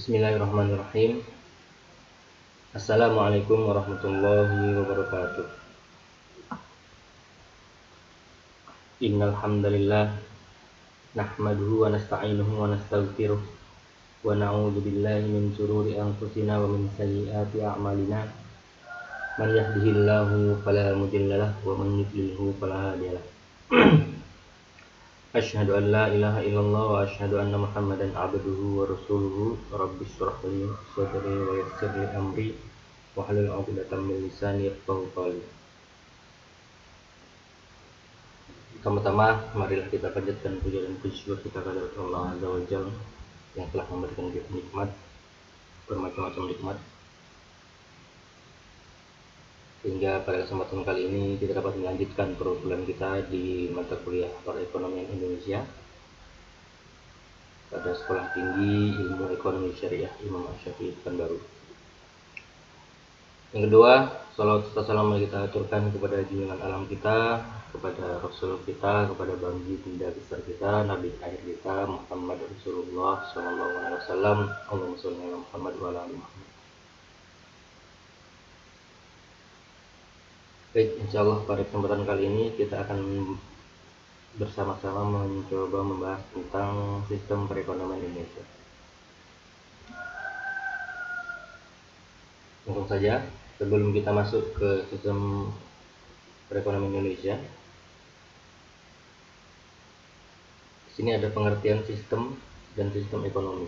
Bismillahirrahmanirrahim. Assalamualaikum warahmatullahi wabarakatuh. Innal hamdalillah nahmaduhu wa nasta'inuhu wa nastaghfiruh wa na'udzu billahi min shururi anfusina wa min sayyiati a'malina. Man yahdihillahu fala mudilla lahu wa man yudlilhu fala hadiya lahu. Asyhadu an la ilaha illallah wa asyhadu anna Muhammadan abduhu wa rasuluhu. Rabbis shrah li sadri wa yassir li amri wahlul 'uqdatam min lisani yafqahu qawli. Pertama-tama marilah kita panjatkan puja dan puji syukur kita kepada Allah Azza wa Jalla yang telah memberikan kita nikmat, bermacam-macam nikmat, sehingga pada kesempatan kali ini kita dapat melanjutkan program kita di mata kuliah Perekonomian Indonesia pada Sekolah Tinggi Ilmu Ekonomi Syariah Imam Ash-Shafi'i Pekanbaru. Yang kedua, salawat serta salam kita aturkan kepada junjungan alam kita, kepada Rasul kita, kepada baginda besar kita, Nabi akhir kita, Muhammad Rasulullah Sallallahu Alaihi Wasallam. Allahumma sholli ala Muhammad wa ala ali Muhammad. Baik, insyaallah pada kesempatan kali ini kita akan bersama-sama mencoba membahas tentang sistem perekonomian Indonesia. Langsung saja, sebelum kita masuk ke sistem perekonomian Indonesia, di sini ada pengertian sistem dan sistem ekonomi.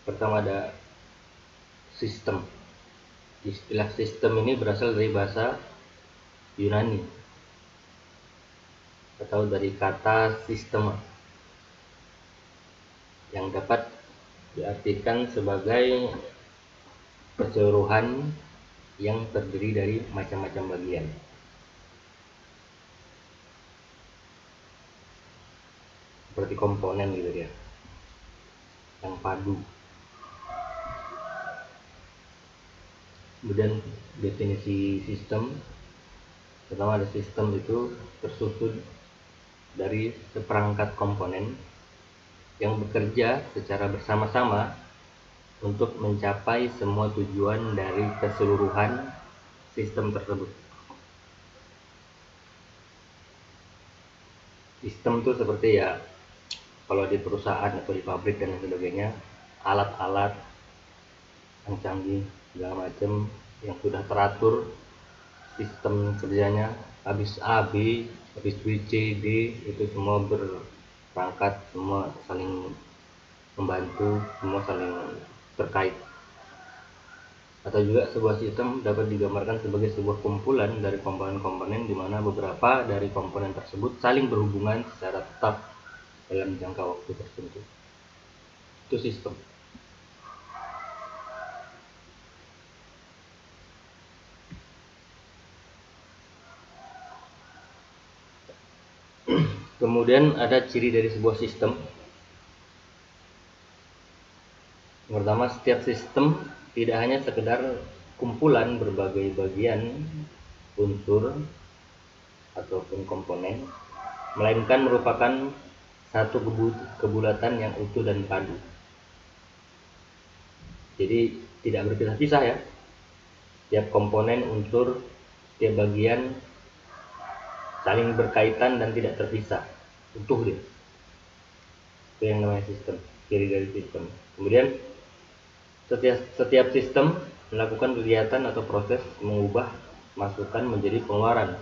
Pertama ada sistem. Istilah sistem ini berasal dari bahasa Yunani atau dari kata sistema yang dapat diartikan sebagai keseluruhan yang terdiri dari macam-macam bagian. Seperti komponen gitu ya, yang padu. Kemudian definisi sistem, pertama ada sistem itu tersusun dari seperangkat komponen yang bekerja secara bersama-sama untuk mencapai semua tujuan dari keseluruhan sistem tersebut. Sistem itu seperti ya kalau di perusahaan atau di pabrik dan sebagainya, alat-alat yang canggih segala macam yang sudah teratur sistem kerjanya, habis A, B, habis B, C, D, itu semua berangkat, semua saling membantu, semua saling terkait. Atau juga sebuah sistem dapat digambarkan sebagai sebuah kumpulan dari komponen-komponen di mana beberapa dari komponen tersebut saling berhubungan secara tetap dalam jangka waktu tertentu. Itu sistem. Kemudian ada ciri dari sebuah sistem. Yang pertama, setiap sistem tidak hanya sekedar kumpulan berbagai bagian unsur ataupun komponen, melainkan merupakan satu kebulatan yang utuh dan padu. Jadi tidak berpisah-pisah ya. Setiap komponen, unsur, setiap bagian saling berkaitan dan tidak terpisah, utuh dia. Itu yang namanya sistem, ciri dari sistem. Kemudian setiap sistem melakukan kegiatan atau proses mengubah masukan menjadi pengeluaran.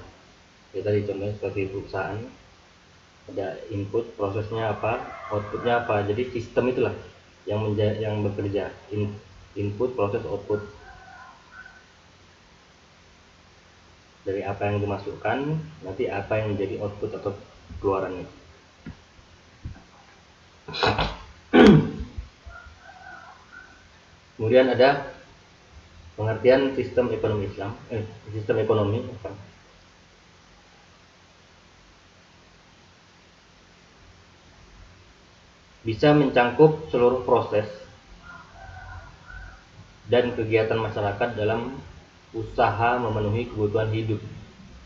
Ya, tadi contohnya seperti perusahaan, ada input, prosesnya apa, outputnya apa. Jadi sistem itulah yang bekerja, input, proses, output. Dari apa yang dimasukkan, nanti apa yang menjadi output atau keluarannya. Kemudian ada pengertian sistem ekonomi Islam, sistem ekonomi bisa mencangkup seluruh proses dan kegiatan masyarakat dalam usaha memenuhi kebutuhan hidup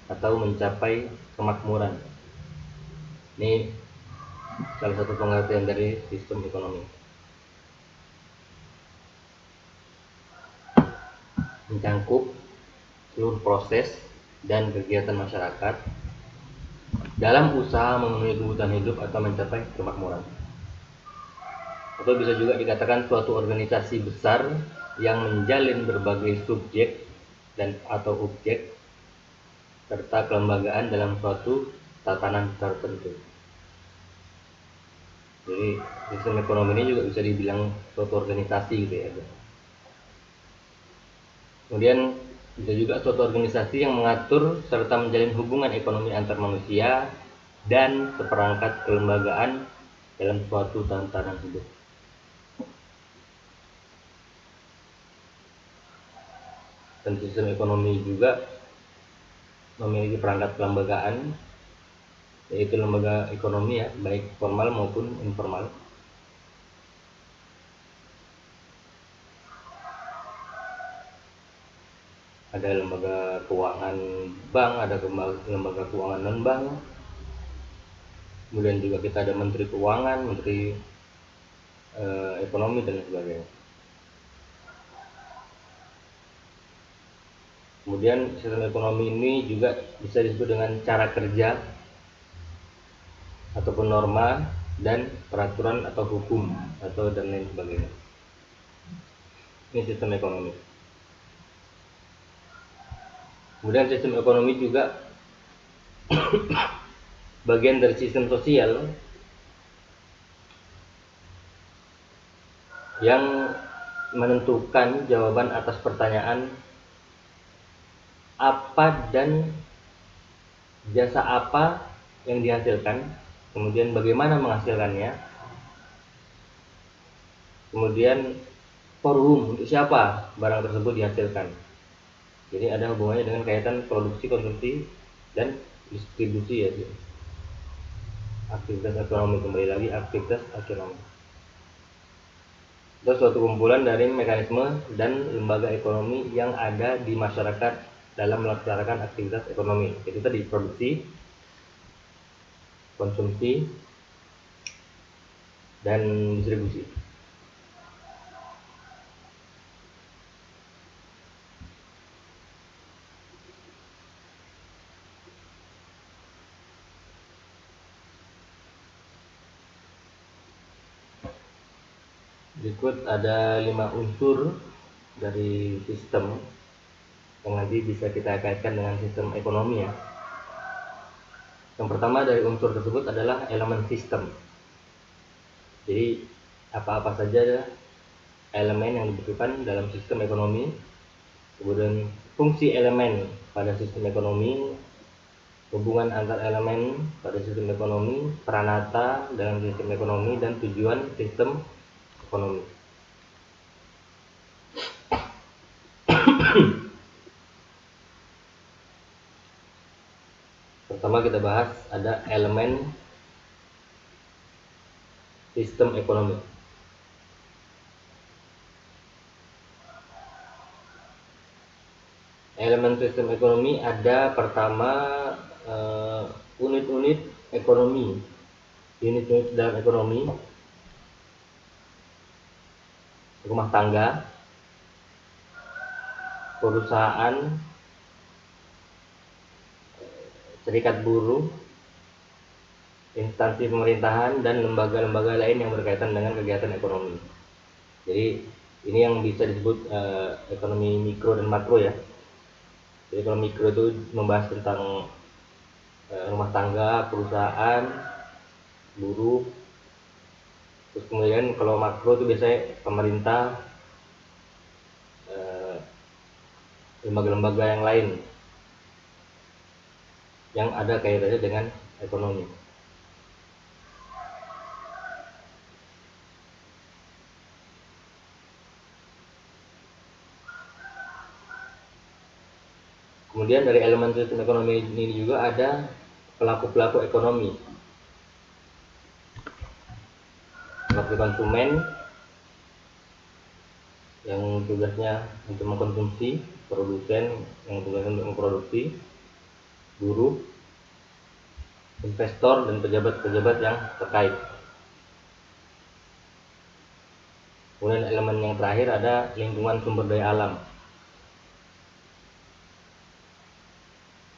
atau mencapai kemakmuran. Ini salah satu pengertian dari sistem ekonomi. Mencangkup seluruh proses dan kegiatan masyarakat dalam usaha memenuhi kebutuhan hidup atau mencapai kemakmuran. Atau bisa juga dikatakan suatu organisasi besar yang menjalin berbagai subjek dan atau objek serta kelembagaan dalam suatu tatanan tertentu. Jadi sistem ekonomi ini juga bisa dibilang suatu organisasi gitu ya. Kemudian bisa juga suatu organisasi yang mengatur serta menjalin hubungan ekonomi antar manusia dan seperangkat kelembagaan dalam suatu tatanan hidup. Dan sistem ekonomi juga memiliki perangkat kelembagaan, yaitu lembaga ekonomi ya, baik formal maupun informal. Ada lembaga keuangan bank, ada lembaga keuangan non bank. Kemudian juga kita ada menteri keuangan, menteri ekonomi dan sebagainya. Kemudian sistem ekonomi ini juga bisa disebut dengan cara kerja ataupun norma dan peraturan atau hukum atau dan lain sebagainya. Ini sistem ekonomi. Kemudian sistem ekonomi juga bagian dari sistem sosial yang menentukan jawaban atas pertanyaan apa dan jasa apa yang dihasilkan, kemudian bagaimana menghasilkannya, kemudian forum untuk siapa barang tersebut dihasilkan. Jadi ada hubungannya dengan kaitan produksi, konsumsi, dan distribusi ya. Aktivitas ekonomi, kembali lagi aktivitas ekonomi. Itu suatu kumpulan dari mekanisme dan lembaga ekonomi yang ada di masyarakat dalam melaksanakan aktivitas ekonomi. Itu tadi produksi, konsumsi, dan distribusi. Berikut ada 5 unsur dari sistem yang nanti bisa kita kaitkan dengan sistem ekonomi ya. Yang pertama dari unsur tersebut adalah elemen sistem. Jadi apa-apa saja elemen yang dibutuhkan dalam sistem ekonomi, kemudian fungsi elemen pada sistem ekonomi, hubungan antar elemen pada sistem ekonomi, peranata dalam sistem ekonomi, dan tujuan sistem ekonomi. Pertama kita bahas ada elemen sistem ekonomi. Elemen sistem ekonomi ada pertama unit-unit ekonomi. Unit-unit dalam ekonomi: rumah tangga, perusahaan, serikat buruh, instansi pemerintahan, dan lembaga-lembaga lain yang berkaitan dengan kegiatan ekonomi. Jadi ini yang bisa disebut ekonomi mikro dan makro ya. Jadi kalau mikro itu membahas tentang rumah tangga, perusahaan, buruh. Terus kemudian kalau makro itu biasanya pemerintah, lembaga-lembaga yang lain yang ada kaitannya dengan ekonomi. Kemudian dari elemen sistem ekonomi ini juga ada pelaku-pelaku ekonomi, seperti konsumen yang tugasnya untuk mengkonsumsi, produsen yang tugasnya untuk memproduksi, buruh, investor dan pejabat-pejabat yang terkait. Kemudian elemen yang terakhir ada lingkungan sumber daya alam.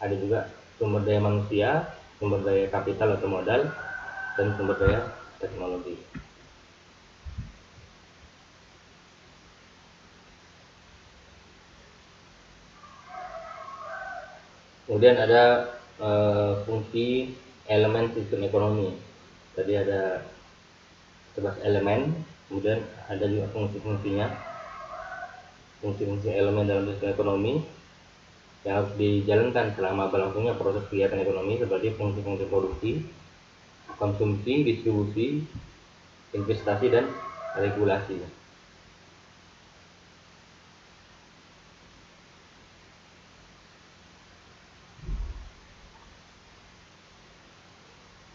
Ada juga sumber daya manusia, sumber daya kapital atau modal, dan sumber daya teknologi. Kemudian ada fungsi elemen sistem ekonomi. Tadi ada 11 elemen, kemudian ada juga fungsi-fungsinya. Fungsi-fungsi elemen dalam sistem ekonomi yang harus dijalankan selama berlangsungnya proses kegiatan ekonomi seperti fungsi-fungsi produksi, konsumsi, distribusi, investasi, dan regulasi.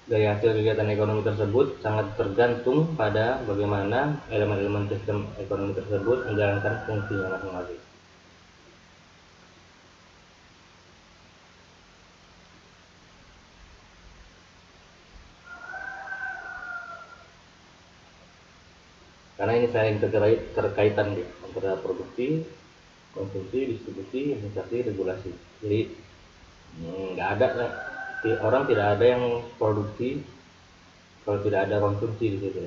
Dari hasil kegiatan ekonomi tersebut sangat tergantung pada bagaimana elemen-elemen sistem ekonomi tersebut menjalankan fungsinya masing-masing. Karena ini saling terkaitan gitu, antara produksi, konsumsi, distribusi, investasi, regulasi. Jadi nggak ada orang tidak ada yang produksi kalau tidak ada konsumsi di situ.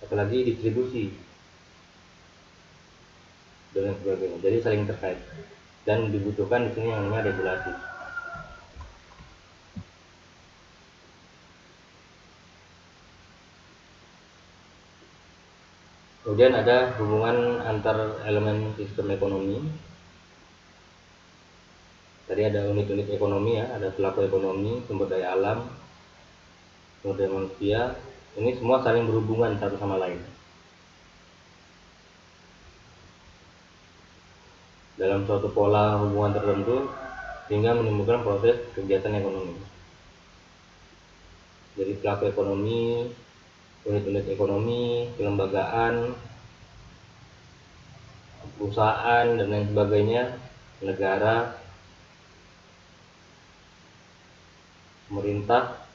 Apalagi distribusi dan sebagainya. Jadi saling terkait dan dibutuhkan di sini yang namanya regulasi. Kemudian ada hubungan antar elemen sistem ekonomi. Tadi ada unit-unit ekonomi ya, ada pelaku ekonomi, sumber daya alam, sumber daya manusia. Ini semua saling berhubungan satu sama lain. Dalam suatu pola hubungan tertentu sehingga menimbulkan proses kegiatan ekonomi. Jadi pelaku ekonomi, unit-unit ekonomi, kelembagaan, perusahaan dan lain sebagainya, negara, pemerintah,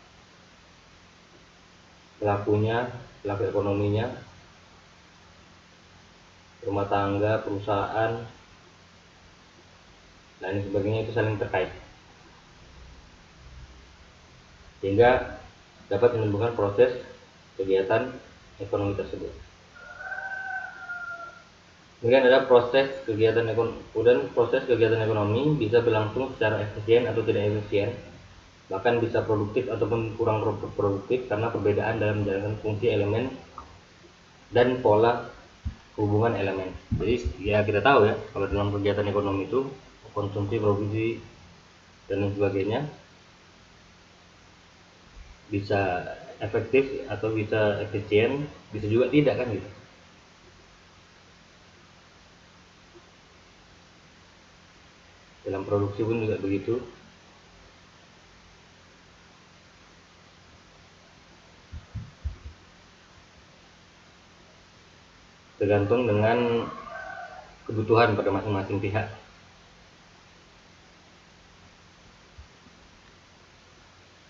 pelakunya, pelaku ekonominya, rumah tangga, perusahaan, dan lain sebagainya itu saling terkait. Sehingga dapat menimbulkan proses kegiatan ekonomi tersebut. Kemudian ada proses kegiatan ekonomi bisa berlangsung secara efisien atau tidak efisien, bahkan bisa produktif ataupun kurang produktif karena perbedaan dalam menjalankan fungsi elemen dan pola hubungan elemen. Jadi ya kita tahu ya, kalau dalam kegiatan ekonomi itu konsumsi, produksi, dan lain sebagainya bisa efektif atau bisa efisien, bisa juga tidak kan gitu. Dalam produksi pun juga begitu. Tergantung dengan kebutuhan pada masing-masing pihak.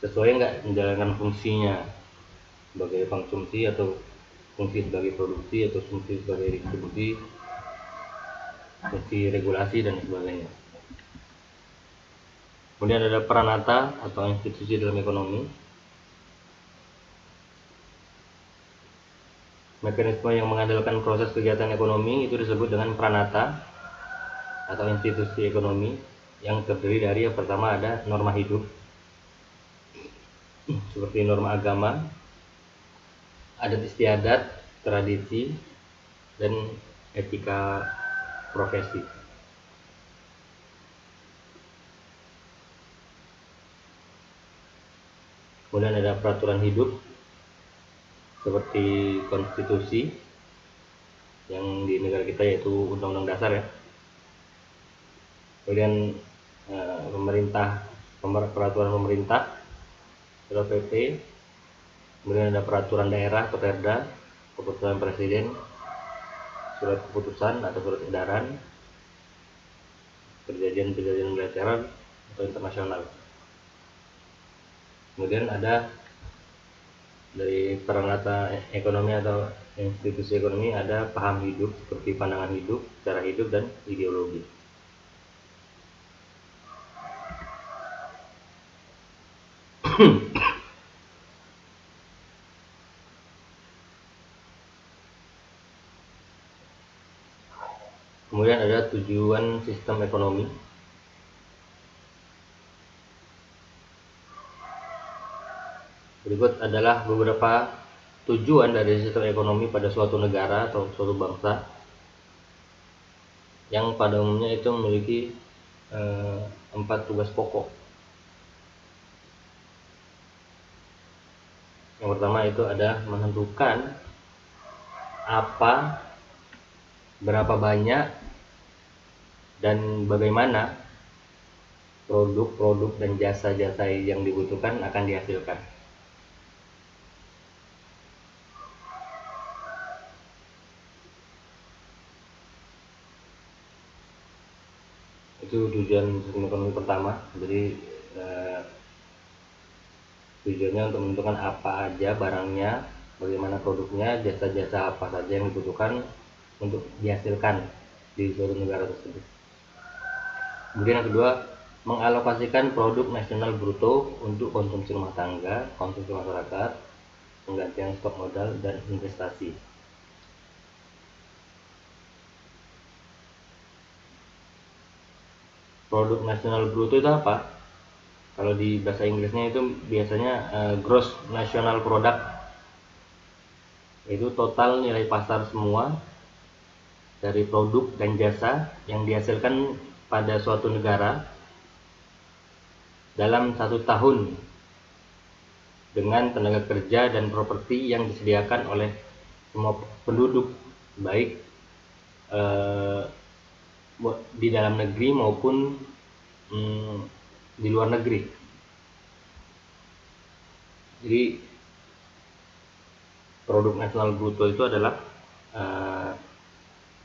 Sesuai nggak menjalankan fungsinya sebagai konsumsi atau fungsi sebagai produksi atau fungsi sebagai distribusi, fungsi regulasi dan sebagainya. Kemudian ada peranata atau institusi dalam ekonomi. Mekanisme yang mengandalkan proses kegiatan ekonomi itu disebut dengan peranata atau institusi ekonomi yang terdiri dari yang pertama ada norma hidup seperti norma agama, adat istiadat, tradisi, dan etika profesi. Kemudian ada peraturan hidup seperti konstitusi yang di negara kita yaitu undang-undang dasar ya. Kemudian peraturan pemerintah atau PP. Kemudian ada peraturan daerah atau perda, keputusan presiden, surat keputusan atau surat edaran, perjanjian bilateral atau internasional. Kemudian ada dari peranata ekonomi atau institusi ekonomi, ada paham hidup seperti pandangan hidup, cara hidup, dan ideologi. Kemudian ada tujuan sistem ekonomi. Berikut adalah beberapa tujuan dari sistem ekonomi pada suatu negara atau suatu bangsa, yang pada umumnya itu memiliki 4 tugas pokok. Yang pertama itu ada menentukan apa, berapa banyak, dan bagaimana produk-produk dan jasa-jasa yang dibutuhkan akan dihasilkan. Itu tujuan sistem ekonomi pertama. Jadi tujuannya untuk menentukan apa aja barangnya, bagaimana produknya, jasa-jasa apa saja yang dibutuhkan untuk dihasilkan di suatu negara tersebut. Kemudian yang kedua, mengalokasikan produk nasional bruto untuk konsumsi rumah tangga, konsumsi masyarakat, penggantian stok modal, dan investasi. Produk nasional bruto itu apa? Kalau di bahasa Inggrisnya itu biasanya gross national product. Itu total nilai pasar semua dari produk dan jasa yang dihasilkan pada suatu negara dalam 1 tahun dengan tenaga kerja dan properti yang disediakan oleh semua penduduk, baik di dalam negeri maupun di luar negeri. Jadi produk nasional bruto itu adalah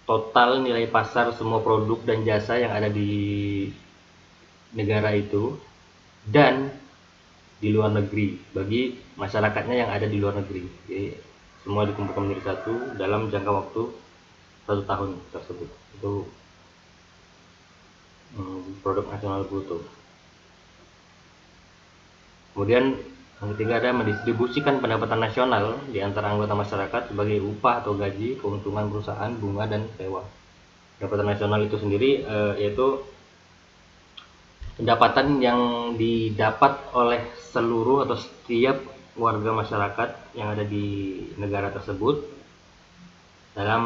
total nilai pasar semua produk dan jasa yang ada di negara itu dan di luar negeri bagi masyarakatnya yang ada di luar negeri. Jadi semua dikumpulkan menjadi satu dalam jangka waktu 1 tahun tersebut. Itu produk nasional bruto. Kemudian yang ketiga ada mendistribusikan pendapatan nasional di antara anggota masyarakat sebagai upah atau gaji, keuntungan perusahaan, bunga, dan sewa. Pendapatan nasional itu sendiri yaitu pendapatan yang didapat oleh seluruh atau setiap warga masyarakat yang ada di negara tersebut dalam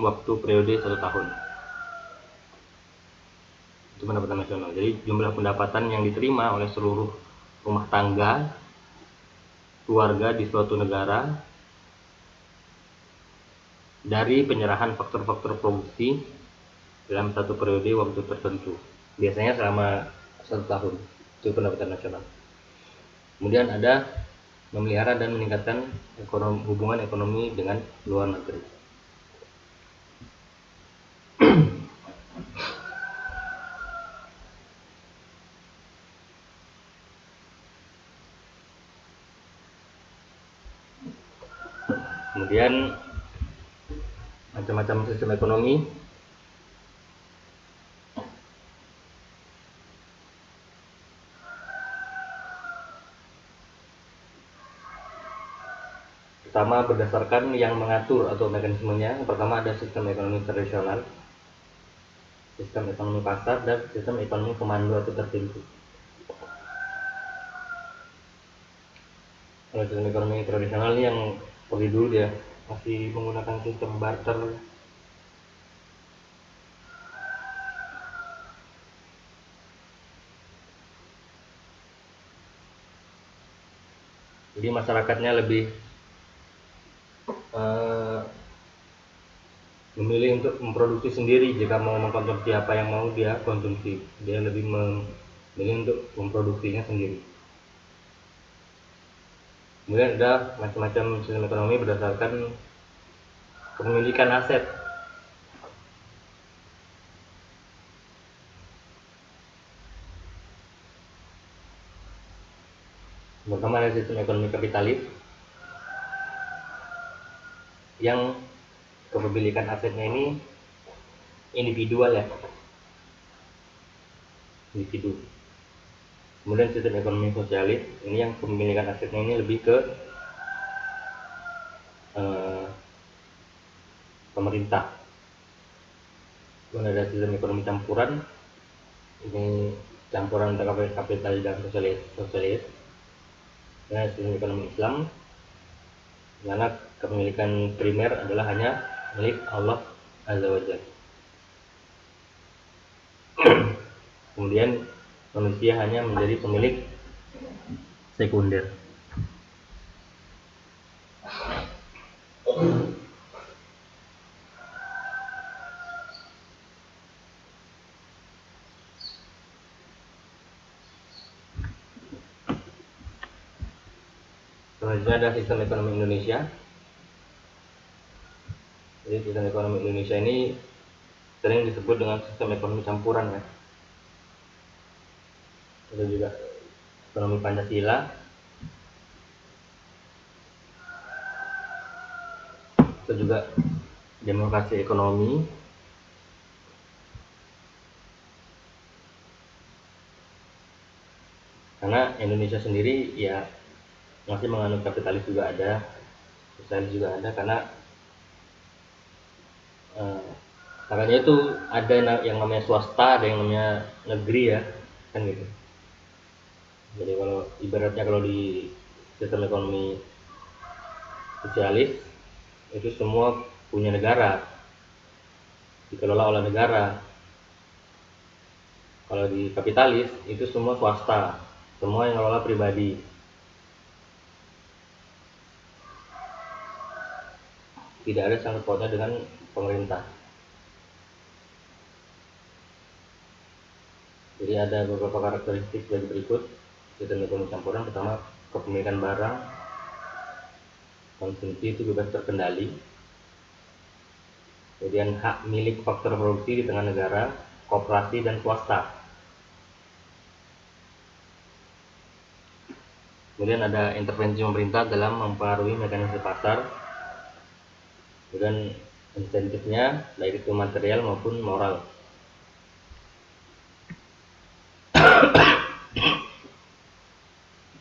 waktu periode 1 tahun. Itu pendapatan nasional. Jadi jumlah pendapatan yang diterima oleh seluruh rumah tangga keluarga di suatu negara dari penyerahan faktor-faktor produksi dalam satu periode waktu tertentu, biasanya selama 1 tahun. Itu pendapatan nasional. Kemudian ada memelihara dan meningkatkan hubungan ekonomi dengan luar negeri. Kemudian macam-macam sistem ekonomi. Pertama, berdasarkan yang mengatur atau mekanismenya. Pertama ada sistem ekonomi tradisional, sistem ekonomi pasar, dan sistem ekonomi komando atau tertentu. Kalau sistem ekonomi tradisional ini yang seperti dulu dia masih menggunakan sistem barter. Jadi masyarakatnya lebih memilih untuk memproduksi sendiri. Jika mau mengkonsumsi apa yang mau dia konsumsi, dia lebih memilih untuk memproduksinya sendiri. Kemudian ada macam-macam sistem ekonomi berdasarkan kepemilikan aset. Pertama ada sistem ekonomi kapitalis yang kepemilikan asetnya ini individual ya, individu. Kemudian sistem ekonomi sosialis ini yang kepemilikan asetnya ini lebih ke pemerintah. Kemudian ada sistem ekonomi campuran, ini campuran antara kapitalis dan sosialis. Nah, sistem ekonomi Islam, di mana kepemilikan primer adalah hanya milik Allah Azza wa Jalla. Kemudian manusia hanya menjadi pemilik sekunder. Selanjutnya ada sistem ekonomi Indonesia. Jadi sistem ekonomi Indonesia ini sering disebut dengan sistem ekonomi campuran ya. Ada juga ekonomi Pancasila, itu juga demokrasi ekonomi, karena Indonesia sendiri ya masih menganut kapitalis juga ada, sosialis juga ada, karena makanya itu ada yang namanya swasta, ada yang namanya negeri ya, kan gitu. Jadi kalau ibaratnya kalau di sistem ekonomi sosialis itu semua punya negara, dikelola oleh negara. Kalau di kapitalis itu semua swasta, semua yang ngelola pribadi. Tidak ada sangkut pautnya dengan pemerintah. Jadi ada beberapa karakteristik sebagai berikut sistem ekonomi campuran. Pertama, kepemilikan barang, konsumsi itu bebas terkendali. Kemudian hak milik faktor produksi di tengah negara, koperasi dan swasta. Kemudian ada intervensi pemerintah dalam mempengaruhi mekanisme pasar. Kemudian insentifnya baik itu material maupun moral.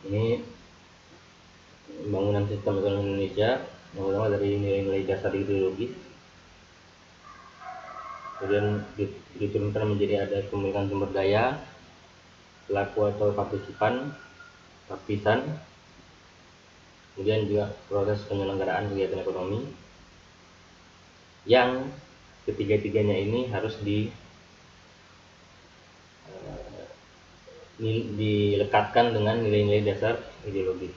Ini pembangunan sistem ekonomi Indonesia yang pertama dari nilai-nilai dasar ideologis, kemudian diturunkan menjadi ada kepemilikan sumber daya, pelaku atau partisan, kemudian juga proses penyelenggaraan kegiatan ekonomi, yang ketiga-tiganya ini harus dilekatkan dengan nilai-nilai dasar ideologis.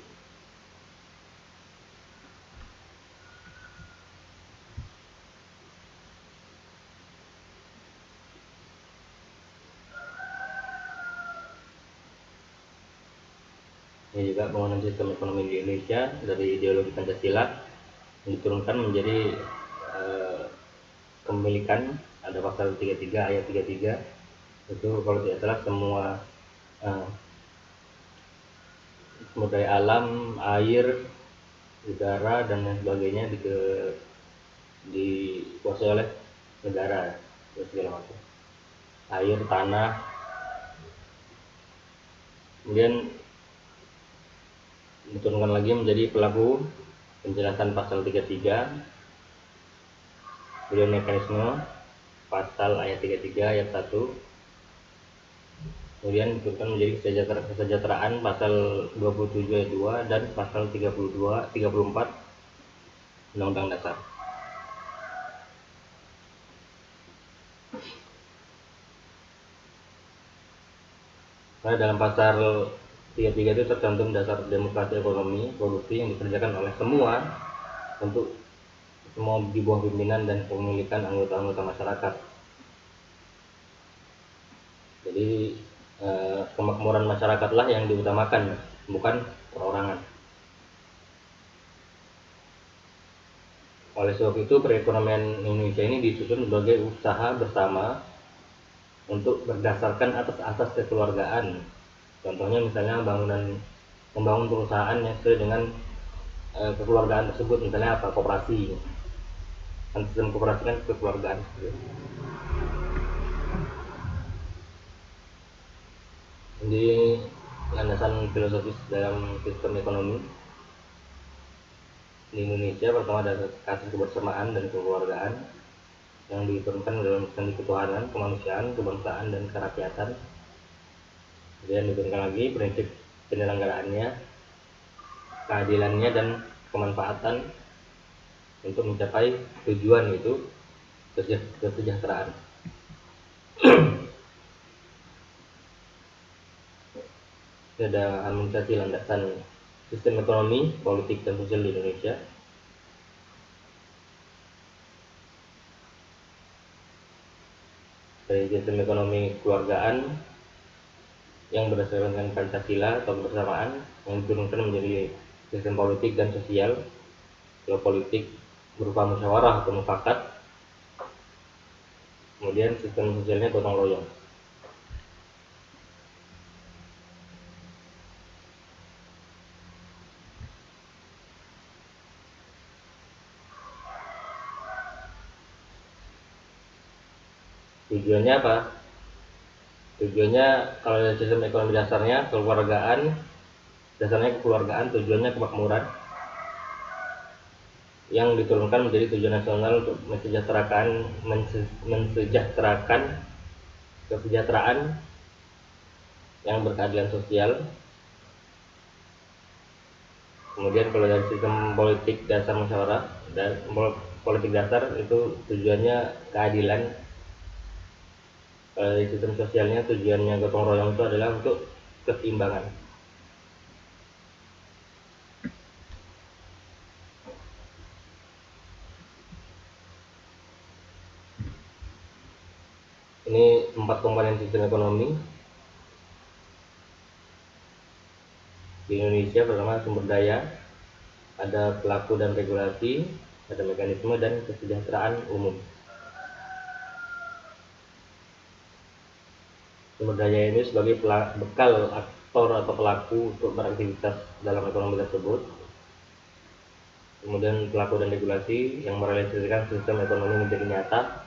Ini juga bangunan sistem ekonomi di Indonesia dari ideologi Pancasila yang diturunkan menjadi kepemilikan, ada pasal 33 ayat 33 itu kalau tidak salah semua sumber daya alam, air, udara dan lain sebagainya dikuasai oleh negara segala macam, air, tanah. Kemudian diturunkan lagi menjadi pelaku penjelasan pasal 33, kemudian mekanisme pasal ayat 33 ayat 1, kemudian diturunkan menjadi kesejahteraan pasal 27 ayat 2 dan pasal 34 Undang-Undang Dasar. Nah, dalam pasal 33 itu tercantum dasar demokrasi ekonomi produksi yang dikerjakan oleh semua untuk semua di bawah pimpinan dan pemilikan anggota-anggota masyarakat. Jadi kemakmuran masyarakatlah yang diutamakan, bukan perorangan. Oleh sebab itu perekonomian Indonesia ini disusun sebagai usaha bersama untuk berdasarkan atas asas kekeluargaan. Contohnya misalnya bangunan membangun perusahaan yang sesuai dengan kekeluargaan tersebut. Misalnya apa, koperasi kan, sistem koperasi kan kekeluargaan. Jadi landasan filosofis dalam sistem ekonomi di Indonesia, pertama ada kasih kebersamaan dan kekeluargaan yang diturunkan dalam seni ketuhanan, kemanusiaan, kebangsaan, dan kerakyatan. Kemudian diturunkan lagi prinsip penyelenggaraannya, keadilannya, dan kemanfaatan untuk mencapai tujuan, itu kesejahteraan. Ini ada harmonisasi landasan sistem ekonomi, politik, dan sosial di Indonesia. Dari sistem ekonomi keluargaan yang berdasarkan Pancasila atau kebersamaan, yang diturunkan menjadi sistem politik dan sosial. Kalau politik berupa musyawarah atau mufakat, kemudian sistem sosialnya gotong royong. Tujuannya apa? Tujuannya kalau dari sistem ekonomi dasarnya kekeluargaan, tujuannya kemakmuran, yang diturunkan menjadi tujuan nasional untuk mensejahterakan kesejahteraan yang berkeadilan sosial. Kemudian kalau dari sistem politik dasar musyawarah dan politik dasar, itu tujuannya keadilan. Kalau dari sistem sosialnya, tujuannya gotong royong itu adalah untuk keseimbangan. Ini 4 komponen sistem ekonomi di Indonesia. Pertama, sumber daya, ada pelaku dan regulasi, ada mekanisme, dan kesejahteraan umum. Sumber daya ini sebagai bekal aktor atau pelaku untuk beraktivitas dalam ekonomi tersebut. Kemudian pelaku dan regulasi yang merealisasikan sistem ekonomi menjadi nyata.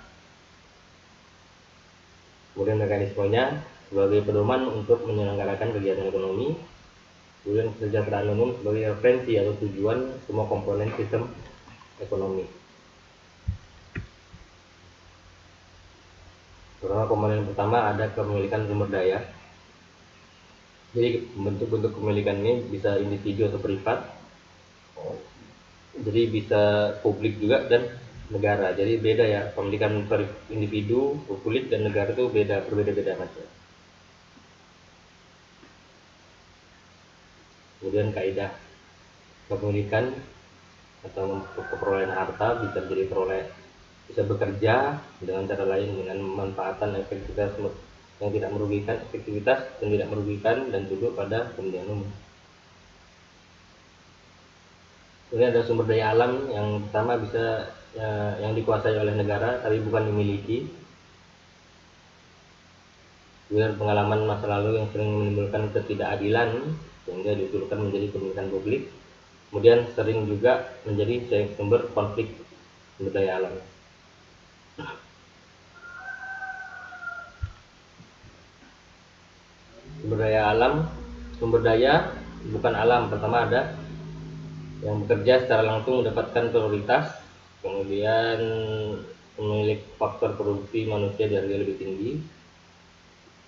Kemudian mekanismenya sebagai pedoman untuk menyelenggarakan kegiatan ekonomi. Kemudian kesejahteraan umum sebagai referensi atau tujuan semua komponen sistem ekonomi. Komponen pertama ada kepemilikan sumber daya. Jadi bentuk-bentuk kepemilikan ini bisa individu atau privat, jadi bisa publik juga, dan negara. Jadi beda ya, kepemilikan individu, publik, dan negara itu berbeda-beda mas. Kemudian kaidah kepemilikan atau keperolehan harta bisa bekerja dengan cara lain dengan memanfaatkan efektivitas yang tidak merugikan dan duduk pada kepentingan umum. Kemudian ada sumber daya alam yang pertama bisa yang dikuasai oleh negara tapi bukan dimiliki. Kemudian pengalaman masa lalu yang sering menimbulkan ketidakadilan sehingga diusulkan menjadi pemilikan publik. Kemudian sering juga menjadi sumber konflik sumber daya alam. Sumber daya bukan alam. Pertama ada yang bekerja secara langsung mendapatkan prioritas, kemudian memiliki faktor produksi manusia di harga lebih tinggi,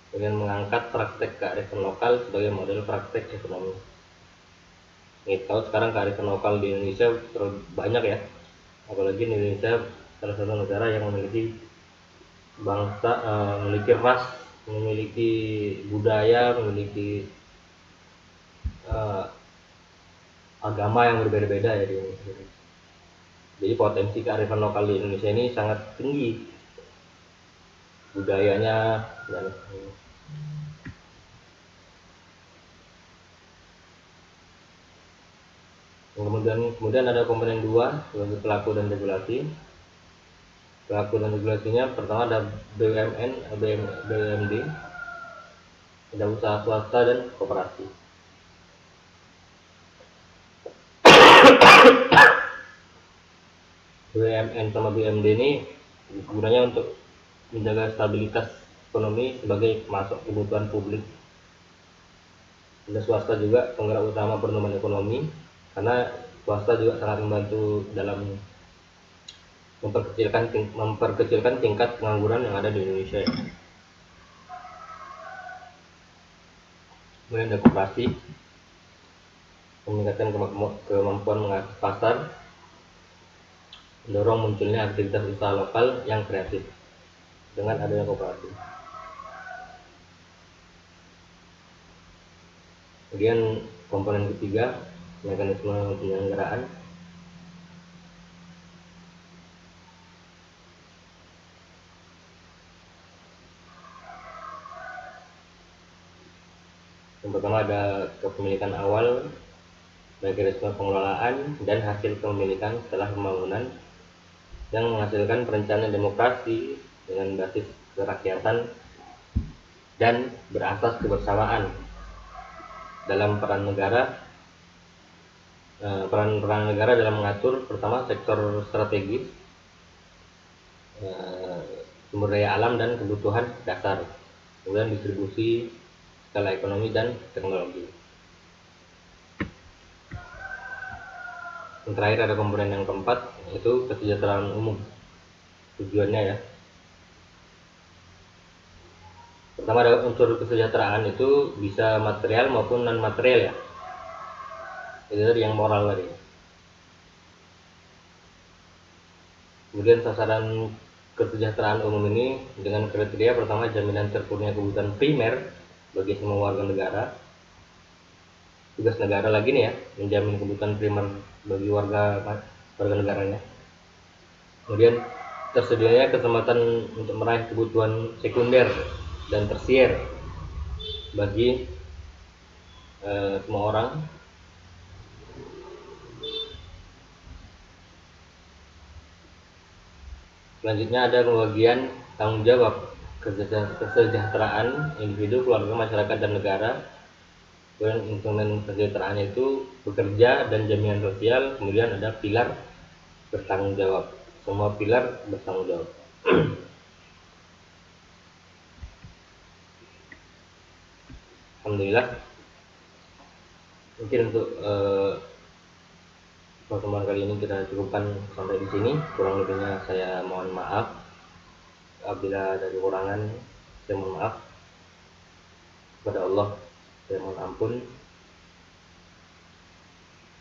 kemudian mengangkat praktek kearifan lokal sebagai model praktek ekonomi. Kita tahu sekarang kearifan lokal di Indonesia terlalu banyak ya, apalagi di Indonesia salah satu negara yang memiliki bangsa, memiliki ras, memiliki budaya, memiliki agama yang berbeda-beda ya di Indonesia. Jadi potensi kearifan lokal di Indonesia ini sangat tinggi, budayanya dan kemudian ada komponen 2 sebagai pelaku dan regulasi. Pelaku dan regulasinya pertama ada BUMN, BUMD, ada usaha swasta dan koperasi. BUMN sama BUMD ini gunanya untuk menjaga stabilitas ekonomi sebagai masuk kebutuhan publik. Dan swasta juga penggerak utama pertumbuhan ekonomi, karena swasta juga sangat membantu dalam memperkecilkan tingkat pengangguran yang ada di Indonesia. Kemudian ada koperasi, meningkatkan kemampuan mengakses pasar, mendorong munculnya aktivitas usaha lokal yang kreatif dengan adanya koperasi. Kemudian komponen ketiga, mekanisme penyelenggaraan. Yang pertama ada kepemilikan awal, mekanisme pengelolaan, dan hasil kepemilikan setelah pembangunan yang menghasilkan perencanaan demokrasi dengan basis kerakyatan dan berasas kebersamaan. Dalam peran negara dalam mengatur pertama sektor strategis, sumber daya alam dan kebutuhan dasar, kemudian distribusi, skala ekonomi dan teknologi. Yang terakhir ada komponen yang keempat, yaitu kesejahteraan umum. Tujuannya ya, pertama ada unsur kesejahteraan itu bisa material maupun non material ya, itu tadi yang moral tadi. Kemudian sasaran kesejahteraan umum ini dengan kriteria pertama jaminan terpenuhnya kebutuhan primer bagi semua warga negara. Tugas negara lagi nih ya, menjamin kebutuhan primer bagi warga negaranya. Kemudian tersedianya kesempatan untuk meraih kebutuhan sekunder dan tersier bagi semua orang. Selanjutnya ada pembagian tanggung jawab kesejahteraan individu, keluarga, masyarakat, dan negara. Kemudian instrumen kesejahteraan itu bekerja dan jaminan sosial. Kemudian ada pilar bertanggung jawab. Semua pilar bertanggung jawab. Alhamdulillah. Mungkin untuk pertemuan kali ini kita cukupkan sampai di sini. Kurang lebihnya saya mohon maaf. Apabila ada kekurangan, saya mohon maaf. Kepada Allah saya mohon ampun.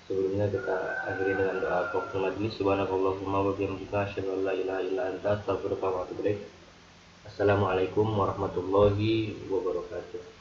Sebelumnya kita akhiri dengan doa kafaratul majlis. Subhanakallahumma wa bihamdika asyhadu an la ilaha illa anta astaghfiruka wa atubu ilaik. Assalamualaikum warahmatullahi wabarakatuh.